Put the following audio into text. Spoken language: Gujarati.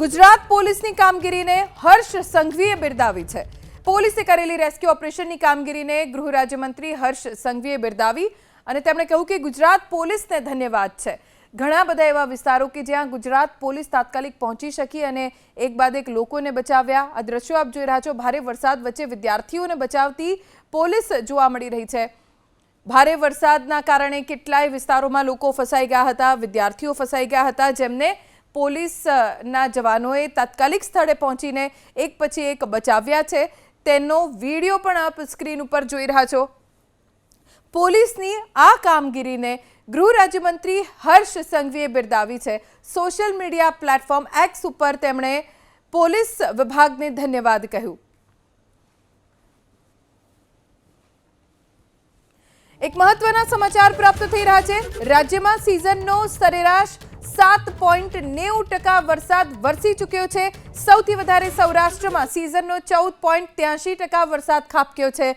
ગુજરાત પોલીસની કામગીરીને હર્ષ સંઘવીએ બિરદાવી છે। પોલીસે કરેલી રેસ્ક્યુ ઓપરેશનની કામગીરીને ગૃહ રાજ્યમંત્રી હર્ષ સંઘવીએ બિરદાવી અને તેમણે કહ્યું કે ગુજરાત પોલીસને ધન્યવાદ છે। ઘણા બધા એવા વિસ્તારો કે જ્યાં ગુજરાત પોલીસ તાત્કાલિક પહોંચી શકી અને એક બાદ એક લોકોને બચાવ્યા। આ દ્રશ્યો આપ જોઈ રહ્યા છો। ભારે વરસાદ વચ્ચે વિદ્યાર્થીઓને બચાવતી પોલીસ જોવા મળી રહી છે। ભારે વરસાદના કારણે કેટલાય વિસ્તારોમાં લોકો ફસાઈ ગયા હતા, વિદ્યાર્થીઓ ફસાઈ ગયા હતા, જેમને પોલીસના જવાનોએ તાત્કાલિક સ્થળે પહોંચીને એક પછી એક બચાવ્યા છે। તેનો વિડીયો પણ આપ સ્ક્રીન ઉપર જોઈ રહ્યા છો। પોલીસની આ કામગીરીને ગૃહ રાજ્યમંત્રી હર્ષ સંઘવીએ બિરદાવી છે। સોશિયલ મીડિયા પ્લેટફોર્મ એક્સ ઉપર તેમણે પોલીસ વિભાગને ધન્યવાદ કહ્યું। એક મહત્વના સમાચાર પ્રાપ્ત થઈ રહ્યા છે। રાજ્યમાં સિઝનનો સરેરાશ 7.90% વરસાદ વરસી ચૂક્યો છે। સૌથી વધારે સૌરાષ્ટ્રમાં સિઝનનો 14.83% વરસાદ ખાબક્યો છે।